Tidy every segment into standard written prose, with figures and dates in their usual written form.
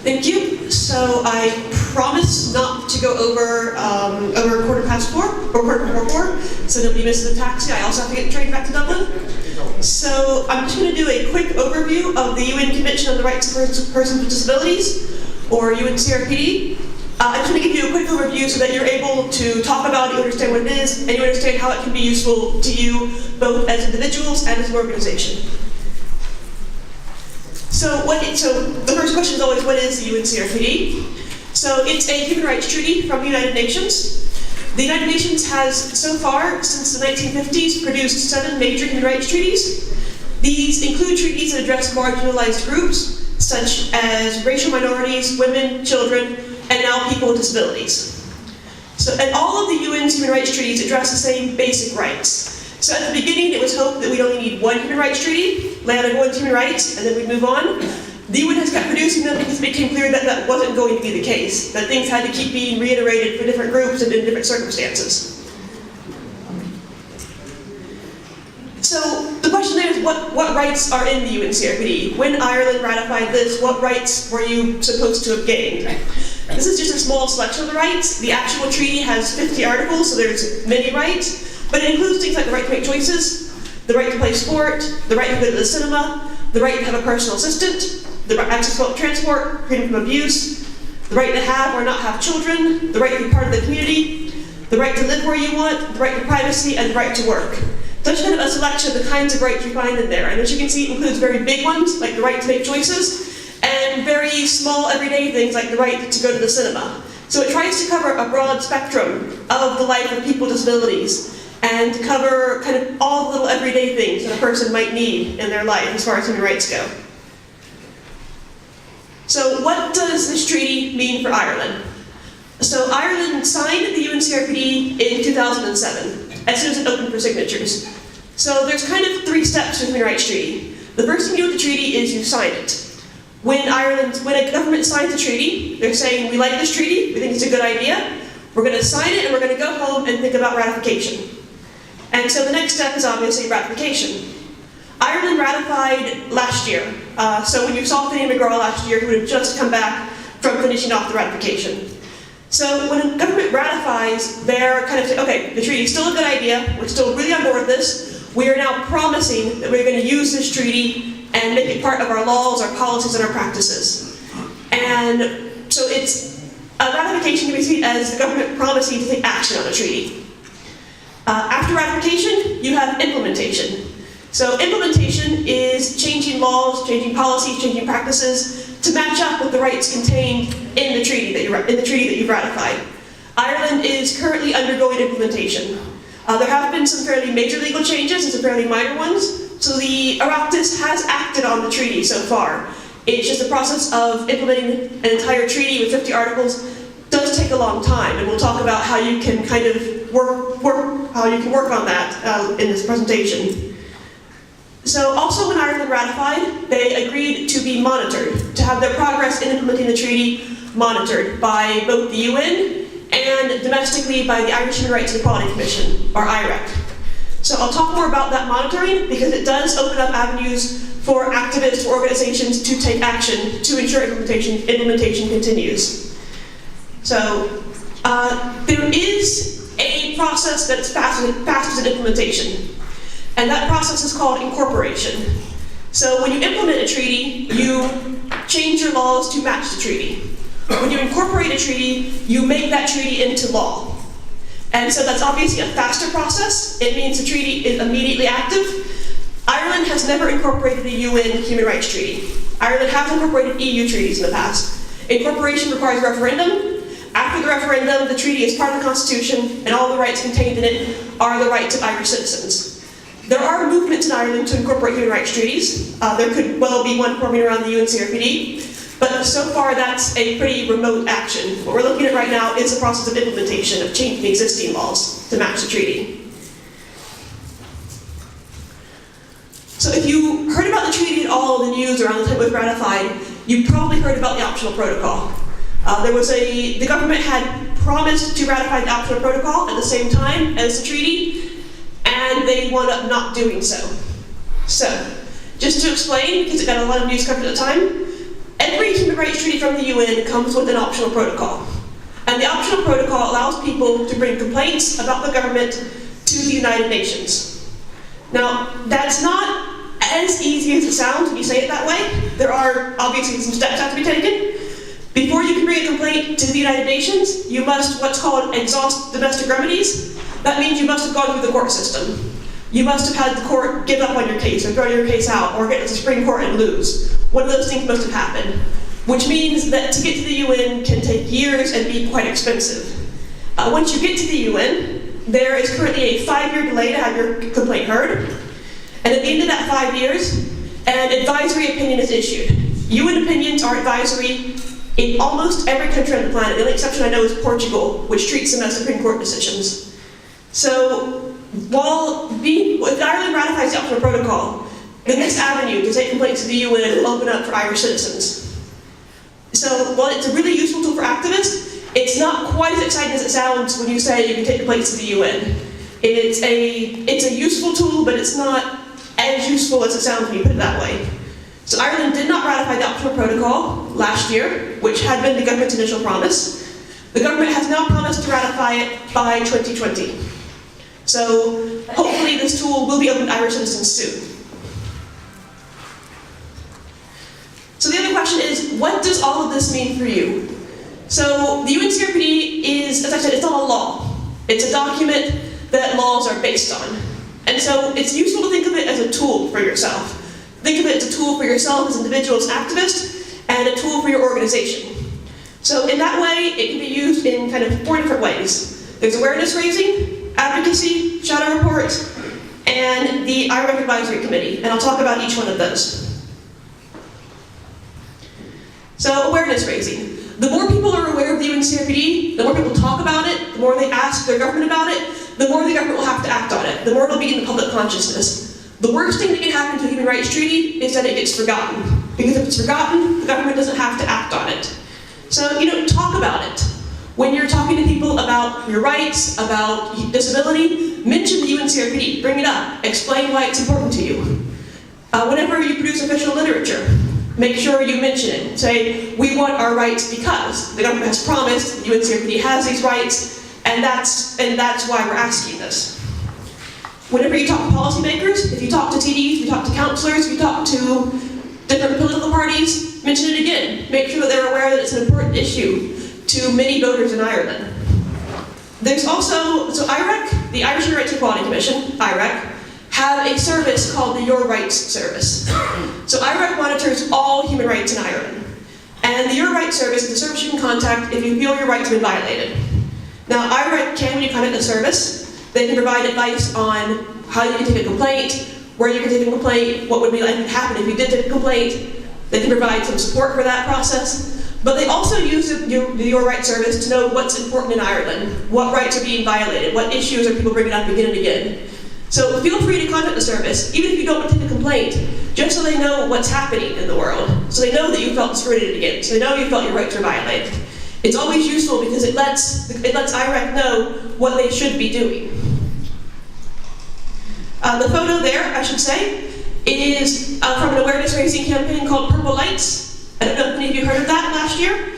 Thank you. So I promise not to go over over 4:15 or 4:15, so nobody misses the taxi. I also have to get the train back to Dublin. So I'm just going to do a quick overview of the UN Convention on the Rights of Persons with Disabilities, or UNCRPD. I'm just going to give you a quick overview so that you're able to talk about it, you understand what it is, and you understand how it can be useful to you both as individuals and as an organization. So the first question is always, what is the UNCRPD? So it's a human rights treaty from the United Nations. The United Nations has, so far, since the 1950s, produced 7 major human rights treaties. These include treaties that address marginalized groups, such as racial minorities, women, children, and now people with disabilities. So, and all of the UN's human rights treaties address the same basic rights. So at the beginning, it was hoped that we'd only need one human rights treaty, lay out everyone's human rights, and then we'd move on. The UN has kept producing them because it became clear that that wasn't going to be the case, that things had to keep being reiterated for different groups and in different circumstances. So the question there is, what rights are in the UNCRPD? When Ireland ratified this, what rights were you supposed to have gained? This is just a small selection of the rights. The actual treaty has 50 articles, so there's many rights. But it includes things like the right to make choices, the right to play sport, the right to go to the cinema, the right to have a personal assistant, the right to access to public transport, freedom from abuse, the right to have or not have children, the right to be part of the community, the right to live where you want, the right to privacy, and the right to work. So it's kind of a selection of the kinds of rights you find in there. And as you can see, it includes very big ones, like the right to make choices, and very small everyday things like the right to go to the cinema. So it tries to cover a broad spectrum of the life of people with disabilities, and cover kind of all the little everyday things that a person might need in their life as far as human rights go. So what does this treaty mean for Ireland? So Ireland signed the UNCRPD in 2007, as soon as it opened for signatures. So there's kind of 3 steps to the human rights treaty. The first thing you do with the treaty is you sign it. When a government signs a treaty, they're saying, we like this treaty, we think it's a good idea, we're going to sign it and we're going to go home and think about ratification. And so the next step is obviously ratification. Ireland ratified last year. So when you saw Finny McGraw last year, he would have just come back from finishing off the ratification. So when a government ratifies, they're kind of saying, okay, the treaty is still a good idea, we're still really on board with this, we are now promising that we're going to use this treaty and make it part of our laws, our policies, and our practices. And so it's a ratification can be seen as the government promising to take action on a treaty. After ratification, you have implementation. So implementation is changing laws, changing policies, changing practices to match up with the rights contained in the treaty that you've ratified. Ireland is currently undergoing implementation. There have been some fairly major legal changes and some fairly minor ones. So the Oireachtas has acted on the treaty so far. It's just the process of implementing an entire treaty with 50 articles does take a long time, and we'll talk about how you can kind of work on that in this presentation. So also when Ireland ratified, they agreed to be monitored, to have their progress in implementing the treaty monitored by both the UN and domestically by the Irish Human Rights and Equality Commission, or IREC. So I'll talk more about that monitoring because it does open up avenues for activists or organizations to take action to ensure implementation continues. So there is a process that is fastest in implementation, and that process is called incorporation. So when you implement a treaty, you change your laws to match the treaty. When you incorporate a treaty, you make that treaty into law. And so that's obviously a faster process. It means the treaty is immediately active. Ireland has never incorporated a UN human rights treaty. Ireland has incorporated EU treaties in the past. Incorporation requires a referendum. After the referendum, the treaty is part of the Constitution, and all the rights contained in it are the rights of Irish citizens. There are movements in Ireland to incorporate human rights treaties. There could well be one forming around the UNCRPD, but so far that's a pretty remote action. What we're looking at right now is the process of implementation, of changing existing laws to match the treaty. So if you heard about the treaty at all in the news around the time it was ratified, you probably heard about the optional protocol. The government had promised to ratify the optional protocol at the same time as the treaty, and they wound up not doing so. So, just to explain, because it got a lot of news coverage at the time, Every human rights treaty from the UN comes with an optional protocol. And the optional protocol allows people to bring complaints about the government to the United Nations. Now, that's not as easy as it sounds when you say it that way. There are obviously some steps that have to be taken. Before you can bring a complaint to the United Nations, you must what's called exhaust domestic remedies. That means you must have gone through the court system. You must have had the court give up on your case, or throw your case out, or get to the Supreme Court and lose. One of those things must have happened, which means that to get to the UN can take years and be quite expensive. Once you get to the UN, there is currently a 5-year delay to have your complaint heard. And at the end of that 5 years, an advisory opinion is issued. UN opinions are advisory in almost every country on the planet. The only exception I know is Portugal, which treats them as Supreme Court decisions. So, if Ireland ratifies the optional protocol, the next avenue to take complaints to the UN will open up for Irish citizens. So, while it's a really useful tool for activists, it's not quite as exciting as it sounds when you say you can take complaints to the UN. It's a useful tool, but it's not as useful as it sounds when you put it that way. So Ireland did not ratify the optional protocol last year, which had been the government's initial promise. The government has now promised to ratify it by 2020. So hopefully this tool will be open to Irish citizens soon. So the other question is, what does all of this mean for you? So the UNCRPD is, as I said, it's not a law. It's a document that laws are based on. And so it's useful to think of it as a tool for yourself. Think of it as a tool for yourself as individuals, activists, and a tool for your organization. So in that way, it can be used in kind of 4 different ways. There's awareness raising, advocacy, shadow reports, and the IREC Advisory Committee, and I'll talk about each one of those. So awareness raising. The more people are aware of the UNCRPD, the more people talk about it, the more they ask their government about it, the more the government will have to act on it, the more it'll be in the public consciousness. The worst thing that can happen to a human rights treaty is that it gets forgotten. Because if it's forgotten, the government doesn't have to act on it. So, talk about it. When you're talking to people about your rights, about disability, mention the UNCRPD, bring it up, explain why it's important to you. Whenever you produce official literature, make sure you mention it. Say, we want our rights because the government has promised, the UNCRPD has these rights, and that's why we're asking this. Whenever you talk to policymakers, if you talk to TDs, if you talk to counselors, if you talk to different political parties, mention it again. Make sure that they're aware that it's an important issue to many voters in Ireland. There's also, so IREC, the Irish Human Rights Equality Commission, IREC, have a service called the Your Rights Service. So IREC monitors all human rights in Ireland. And the Your Rights Service is a service you can contact if you feel your rights have been violated. Now IREC can, when you contact the service, they can provide advice on how you can take a complaint, where you can take a complaint, what would be likely to happen if you did take a complaint. They can provide some support for that process. But they also use the Your Rights Service to know what's important in Ireland, what rights are being violated, what issues are people bringing up again and again. So feel free to contact the service, even if you don't want to take a complaint, just so they know what's happening in the world. So they know that you felt discriminated against, so they know you felt your rights were violated. It's always useful because it lets IREC know what they should be doing. The photo there, I should say, is from an awareness-raising campaign called Purple Lights. I don't know if any of you heard of that last year.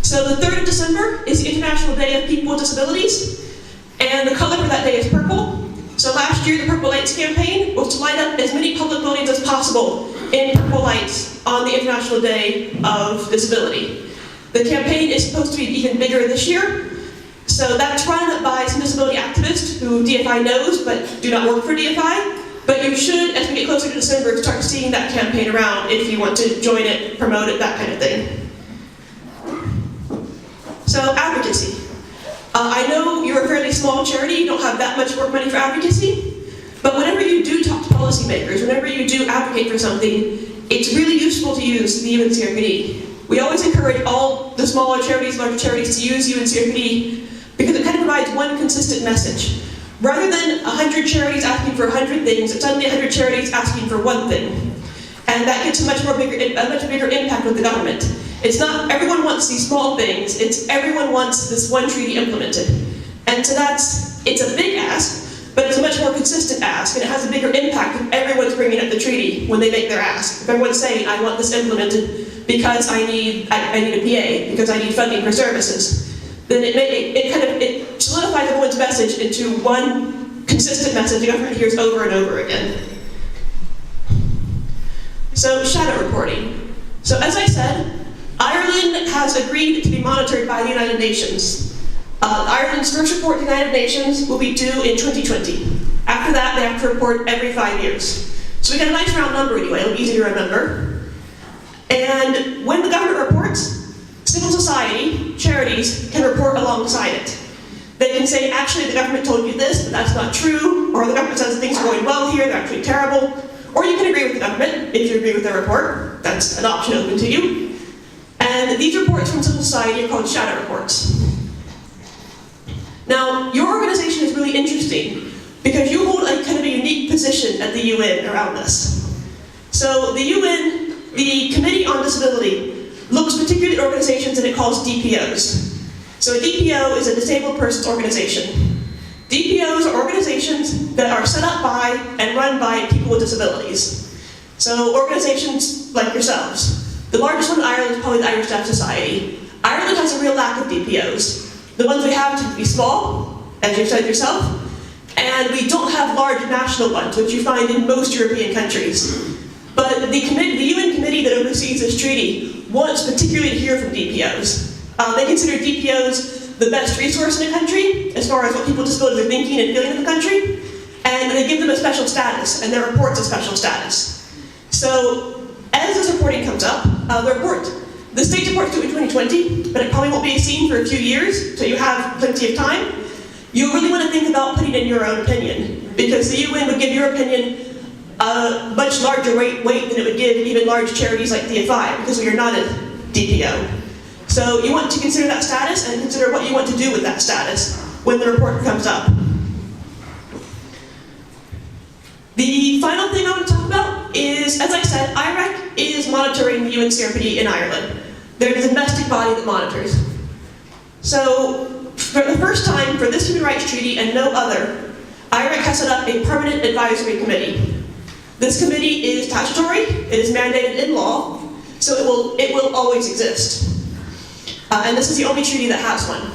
So the 3rd of December is the International Day of People with Disabilities, and the color for that day is purple. So last year, the Purple Lights campaign was to light up as many public buildings as possible in purple lights on the International Day of Disability. The campaign is supposed to be even bigger this year. So that's run by some disability activists who DFI knows but do not work for DFI. But you should, as we get closer to December, start seeing that campaign around if you want to join it, promote it, that kind of thing. So advocacy. I know you're a fairly small charity, you don't have that much work money for advocacy, but whenever you do talk to policymakers, whenever you do advocate for something, it's really useful to use the UNCRPD. We always encourage all the smaller charities, larger charities to use UNCRPD because it kind of provides one consistent message. Rather than 100 charities asking for 100 things, it's only 100 charities asking for one thing. And that gets a much bigger impact with the government. It's not everyone wants these small things, it's everyone wants this one treaty implemented. And so it's a big ask, but it's a much more consistent ask, and it has a bigger impact if everyone's bringing up the treaty when they make their ask. If everyone's saying, I want this implemented because I need a PA, because I need funding for services, then it solidifies everyone's message into one consistent message the government hears over and over again. So, shadow reporting. So, as I said, Ireland has agreed to be monitored by the United Nations. Ireland's first report to the United Nations will be due in 2020. After that, they have to report every 5 years. So we got a nice round number anyway, it'll be easy to remember. And when the government reports, civil society, charities, can report alongside it. They can say, actually, the government told you this, but that's not true, or the government says things are going well here, they're actually terrible. Or you can agree with the government, if you agree with their report. That's an option open to you. And these reports from civil society are called shadow reports. Now, your organization is really interesting because you hold a kind of a unique position at the UN around this. So the UN, the Committee on Disability, looks particularly at organizations that it calls DPOs. So a DPO is a disabled persons organization. DPOs are organizations that are set up by and run by people with disabilities. So organizations like yourselves. The largest one in Ireland is probably the Irish Deaf Society. Ireland has a real lack of DPOs. The ones we have tend to be small, as you've said yourself, and we don't have large national ones, which you find in most European countries. But the UN committee that oversees this treaty wants particularly to hear from DPOs. They consider DPOs the best resource in a country, as far as what people with disabilities are thinking and feeling in the country, and they give them a special status, and their report's a special status. So, as this reporting comes up, the state report's due in 2020, but it probably won't be seen for a few years, so you have plenty of time. You really want to think about putting in your own opinion, because the UN would give your opinion a much larger weight than it would give even large charities like DFI, because we are not a DPO. So you want to consider that status and consider what you want to do with that status when the report comes up. The final thing I want to talk about is, as I said, IREC is monitoring the UNCRPD in Ireland. They're the domestic body that monitors. So, for the first time for this human rights treaty and no other, IREC has set up a permanent advisory committee. This committee is statutory, it is mandated in law, so it will always exist. And this is the only treaty that has one.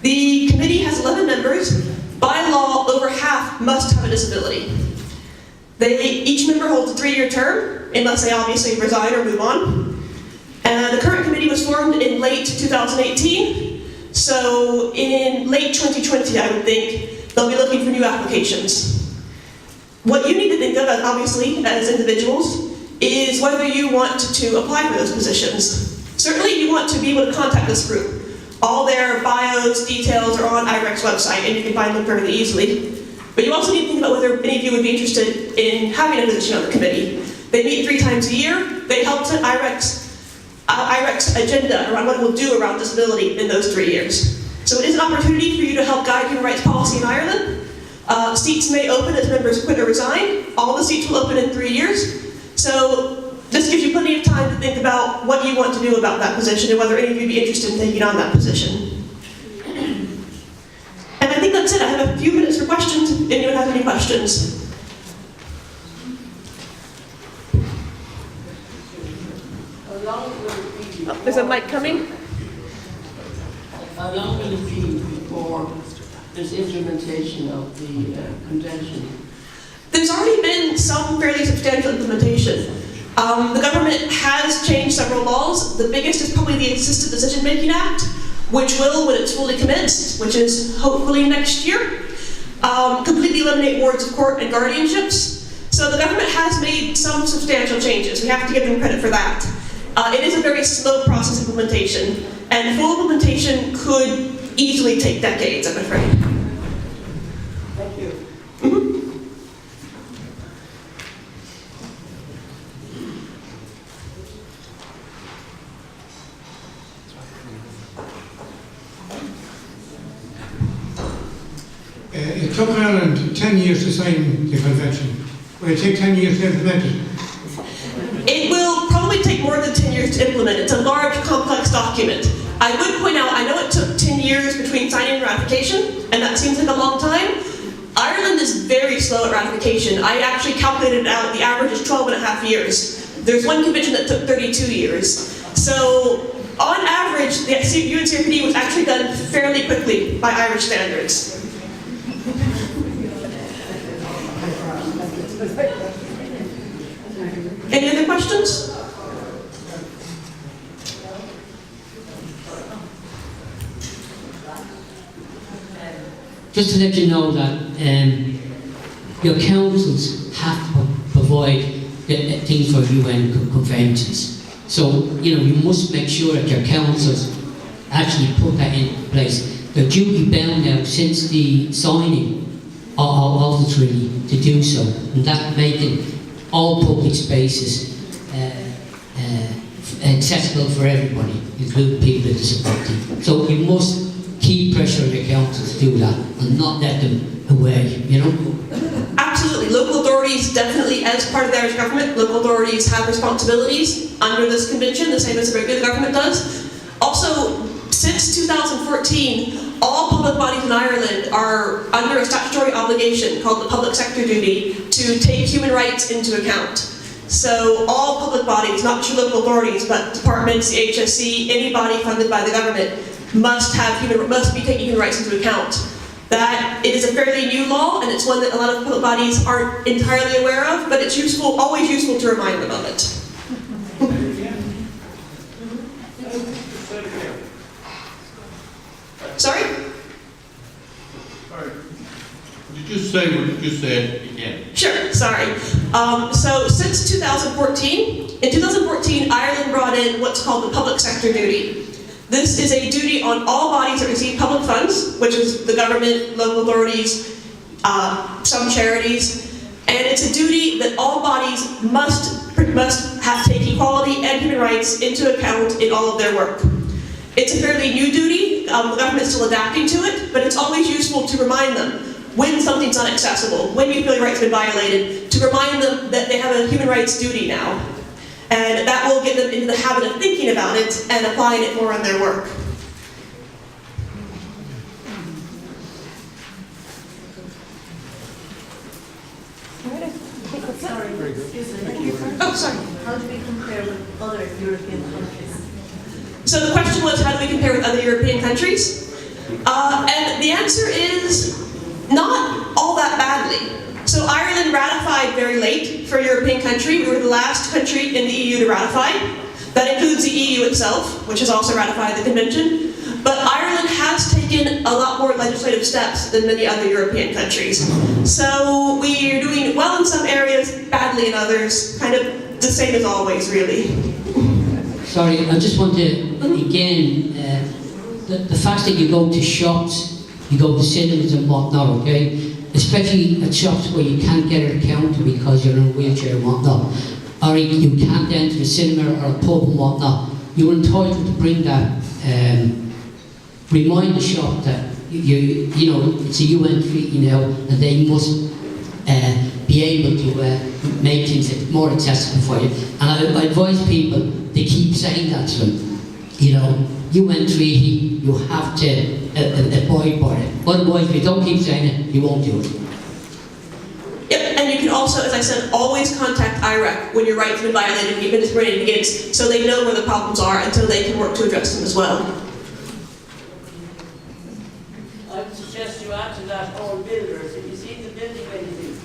The committee has 11 members. By law, over half must have a disability. Each member holds a 3-year term, unless they obviously resign or move on. And the current committee was formed in late 2018, so in late 2020, I would think, they'll be looking for new applications. What you need to think of, obviously, as individuals, is whether you want to apply for those positions. Certainly, you want to be able to contact this group. All their bios, details are on IREC's website, and you can find them fairly easily. But you also need to think about whether any of you would be interested in having a position on the committee. They meet 3 times a year. They help set IREC's agenda around what it will do around disability in those 3 years. So it is an opportunity for you to help guide human rights policy in Ireland. Seats may open as members quit or resign. All the seats will open in 3 years. So this gives you plenty of time to think about what you want to do about that position and whether any of you would be interested in taking on that position. And I think that's it. I have a few minutes for questions if anyone has any questions. Oh, there's a mic coming. How long will it be before there's implementation of the convention? There's already been some fairly substantial implementation. The government has changed several laws. The biggest is probably the Assisted Decision-Making Act, which will, when it's fully commenced, which is hopefully next year, completely eliminate wards of court and guardianships. So the government has made some substantial changes. We have to give them credit for that. It is a very slow process implementation, and full implementation could easily take decades, I'm afraid. Thank you. It took Ireland 10 years to sign the convention. Will it take 10 years to implement it? It will probably take more than 10 years to implement. It's a large, complex document. I would point out, I know it took 10 years between signing and ratification, and that seems like a long time. Ireland is very slow at ratification. I actually calculated it out. The average is 12 and a half years. There's one convention that took 32 years. So, on average, the UNCRPD was actually done fairly quickly by Irish standards. Any other questions? Just to let you know that your councils have to provide things for UN conventions. So, you must make sure that your councils actually put that in place. They're duty bound now since the signing of the treaty to do so, and that making all public spaces accessible for everybody, including people with disability. So you must keep pressure on your councils to do that and not let them away, Absolutely. Local authorities definitely, as part of the Irish government, local authorities have responsibilities under this convention, the same as the regular government does. Also, since 2014, all public bodies in Ireland are under a statutory obligation called the public sector duty to take human rights into account. So all public bodies, not just local authorities, but departments, the HSC, any body funded by the government, must be taking human rights into account. That it is a fairly new law, and it's one that a lot of public bodies aren't entirely aware of, but it's always useful to remind them of it. Sorry? Did you say what you said again? Sure, sorry. So since 2014, in 2014, Ireland brought in what's called the public sector duty. This is a duty on all bodies that receive public funds, which is the government, local authorities, some charities, and it's a duty that all bodies must take equality and human rights into account in all of their work. It's a fairly new duty. The government's still adapting to it, but it's always useful to remind them when something's not accessible, when you feel your rights have been violated, to remind them that they have a human rights duty now. And that will get them into the habit of thinking about it and applying it more in their work. Oh, sorry. How do we compare with other European countries? So the question was, how do we compare with other European countries? And the answer is not all that badly. So Ireland ratified very late for a European country. We were the last country in the EU to ratify. That includes the EU itself, which has also ratified the convention. But Ireland has taken a lot more legislative steps than many other European countries. So we're doing well in some areas, badly in others, kind of the same as always, really. Sorry, I just want to, again, the fact that you go to shops, you go to cinemas and whatnot, okay? Especially at shops where you can't get an account because you're in a wheelchair and whatnot, or you can't enter a cinema or a pub and whatnot, you're entitled to bring that, remind the shop that you know it's a UN treaty now, and they must be able to make things more accessible for you. And I advise people to keep saying that to them. UN treaty, you have to abide by it. Otherwise, if you don't keep saying it, you won't do it. Yep, and you can also, as I said, always contact IREC when your rights have been violated and you've been discriminated against, so they know where the problems are and so they can work to address them as well. I would suggest you add to that all builders. If you see the building anything,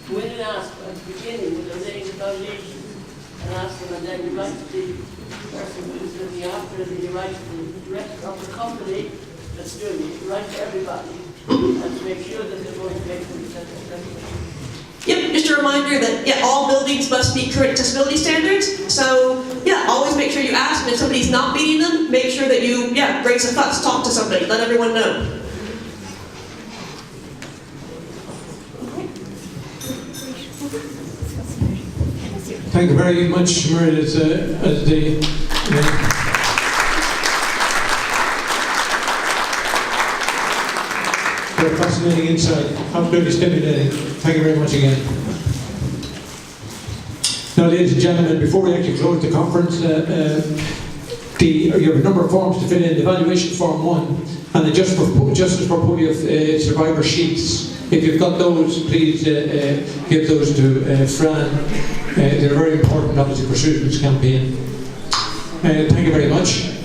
go in and ask at the beginning when they're laying the foundation and ask them, and then you write to the person who's looking after it, you write to the director of the company that's doing it, you write to everybody and to make sure that they're going to make them accessible. Yep, just a reminder that, all buildings must meet current accessibility standards. So, always make sure you ask, and if somebody's not meeting them, make sure that you, raise a fuss, talk to somebody, let everyone know. Thank you very much, Meredith, for a fascinating insight, absolutely stimulating. Thank you very much again. Now, ladies and gentlemen, before we actually close the conference, you have a number of forms to fill in: the evaluation form 1 and the Justice for Polio survivor sheets. If you've got those, please give those to Fran. They're very important, obviously, for Susan's campaign. Thank you very much.